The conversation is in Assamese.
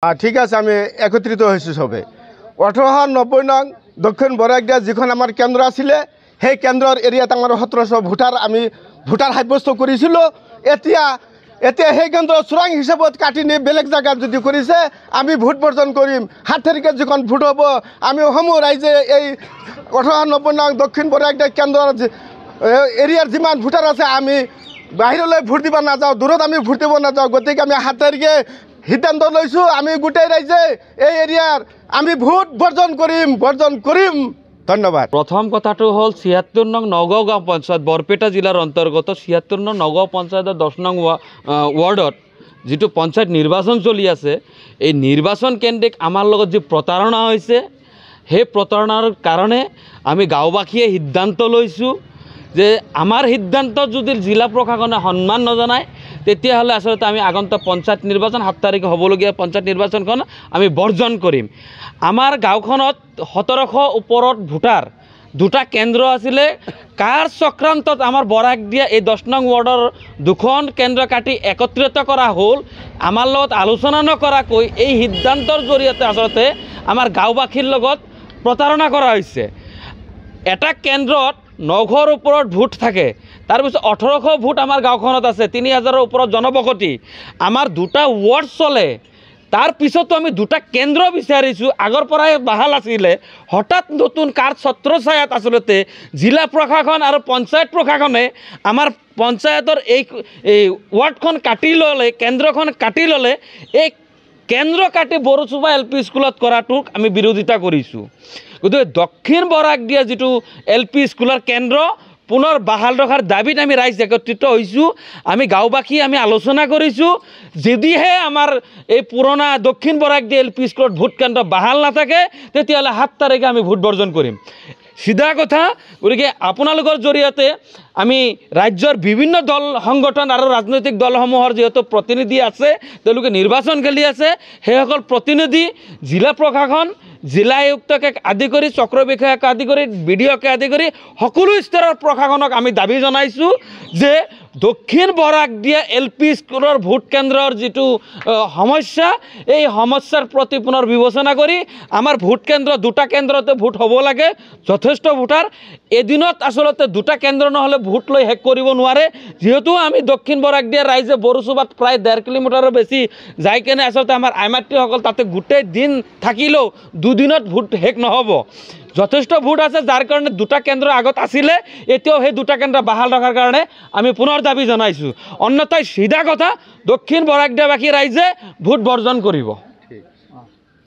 ঠিক আছে, আমি একত্ৰিত হয়েছি সবে 1890 নং দক্ষিণ বৰাকদিয়া যিখন আমাৰ কেন্দ্ৰ আছিলে সেই কেন্দ্ৰৰ এৰিয়াত আমাৰ 1700 ভোটাৰ আমি ভোটাৰ সাব্যস্ত কৰিছিলোঁ। এতিয়া সেই কেন্দ্ৰ চোৰাং হিচাপত কাটি নি বেলেগ জেগাত যদি কৰিছে আমি ভোট বৰ্জন কৰিম। 7 তাৰিখে যিখন ভোট হ'ব আমি সমূহ ৰাইজে এই 1890 নং দক্ষিণ বৰাকদিয়া কেন্দ্ৰৰ এৰিয়াৰ যিমান ভোটাৰ আছে আমি বাহিৰলৈ ভোট দিব নাযাওঁ, দূৰত আমি ভোট দিব নাযাওঁ। গতিকে আমি 7 তাৰিখে সিদ্ধান্ত লৈছোঁ আমি গোটেই ৰাইজে এই এৰিয়াৰ আমি ভোট বৰ্জন কৰিম। ধন্যবাদ। প্ৰথম কথাটো হল ৭৬ নং নগাঁও গাঁও পঞ্চায়েত বৰপেটা জিলাৰ অন্তৰ্গত ৭৬ নং নগাঁও পঞ্চায়তৰ 10 নং ওয়াৰ্ডত যিটো পঞ্চায়ত নিৰ্বাচন চলি আছে, এই নিৰ্বাচন কেন্দ্ৰিক আমাৰ লগত যি প্ৰতাৰণা হৈছে সেই প্ৰতাৰণাৰ কাৰণে আমি গাঁওবাসীয়ে সিদ্ধান্ত লৈছোঁ যে আমাৰ সিদ্ধান্ত যদি জিলা প্ৰশাসনে সন্মান নজনায় তেতিয়াহ'লে আচলতে আমি আগন্তুক পঞ্চায়ত নিৰ্বাচন 7 তাৰিখে হ'বলগীয়া পঞ্চায়ত নিৰ্বাচনখন আমি বৰ্জন কৰিম। আমাৰ গাঁওখনত 1700 ওপৰত ভোটাৰ, 2টা কেন্দ্ৰ আছিলে। কাৰ চক্ৰান্তত আমাৰ বৰাকদিয়া এই 10 নং ওয়াৰ্ডৰ 2খন কেন্দ্ৰ কাটি একত্ৰিত কৰা হ'ল, আমাৰ লগত আলোচনা নকৰাকৈ এই সিদ্ধান্তৰ জৰিয়তে আচলতে আমাৰ গাঁওবাসীৰ লগত প্ৰতাৰণা কৰা হৈছে। এটা কেন্দ্ৰত 900ৰ ওপৰত ভোট থাকে, তাৰপিছত 1800 ভোট আমাৰ গাঁওখনত আছে, 3000ৰ ওপৰত জনবসতি, আমাৰ 2টা ওয়াৰ্ড চলে। তাৰ পিছতো আমি 2টা কেন্দ্ৰ বিচাৰিছোঁ, আগৰ পৰাই বাহাল আছিলে। হঠাৎ নতুন কাৰ ছত্ৰছায়াত আচলতে জিলা প্ৰশাসন আৰু পঞ্চায়ত প্ৰশাসনে আমাৰ পঞ্চায়তৰ এই ওয়াৰ্ডখন কাটি ল'লে, কেন্দ্ৰখন কাটি ল'লে। এই কেন্দ্ৰ কাটি বৰচুবা LP স্কুলত কৰাটোক আমি বিৰোধিতা কৰিছোঁ। গতিকে দক্ষিণ বৰাকদিয়া যিটো LP স্কুলৰ কেন্দ্ৰ পুনৰ বাহাল ৰখাৰ দাবীত আমি ৰাইজ একত্ৰিত হৈছোঁ। আমি গাঁওবাসী আমি আলোচনা কৰিছোঁ, যদিহে আমাৰ এই পুৰণা দক্ষিণ বৰাকদিয়া LP স্কুলত ভোট কেন্দ্ৰ বাহাল নাথাকে তেতিয়াহ'লে 7 তাৰিখে আমি ভোট বৰ্জন কৰিম। সিধা কথা। গতিকে আপোনালোকৰ জৰিয়তে আমি ৰাজ্যৰ বিভিন্ন দল সংগঠন আৰু ৰাজনৈতিক দলসমূহৰ যিহেতু প্ৰতিনিধি আছে, তেওঁলোকে নিৰ্বাচন খেলি আছে, সেইসকল প্ৰতিনিধি জিলা প্ৰশাসন, জিলা আয়ুক্তকে আদি কৰি চক্ৰ বিষয়াকে আদি কৰি BDOকে আদি কৰি সকলো স্তৰৰ প্ৰশাসনক আমি দাবী জনাইছোঁ যে দক্ষিণ বৰাকদিয়া LP স্কুলৰ ভোট কেন্দ্ৰৰ যিটো সমস্যা, এই সমস্যাৰ প্ৰতি পুনৰ বিবেচনা কৰি আমাৰ ভোট কেন্দ্ৰ 2টা কেন্দ্ৰতে ভোট হ'ব লাগে। যথেষ্ট ভোটাৰ এদিনত আচলতে 2টা কেন্দ্ৰ নহ'লে ভোট লৈ শেষ কৰিব নোৱাৰে। যিহেতু আমি দক্ষিণ বৰাকদিয়া ৰাইজে বৰচুবাত প্ৰায় 1.5 কিলোমিটাৰৰ বেছি যাই কেনে আচলতে আমাৰ আইমাতৃসকল তাতে গোটেই দিন থাকিলেও 2 দিনত ভোট শেষ নহ'ব। যথেষ্ট ভোট আছে, যাৰ কাৰণে 2টা কেন্দ্ৰ আগত আছিলে, এতিয়াও সেই 2টা কেন্দ্ৰ বাহাল ৰখাৰ কাৰণে আমি পুনৰ দাবী জনাইছোঁ। অন্যথাই সিধা কথা দক্ষিণ বৰাকদিয়াবাসী ৰাইজে ভোট বৰ্জন কৰিব।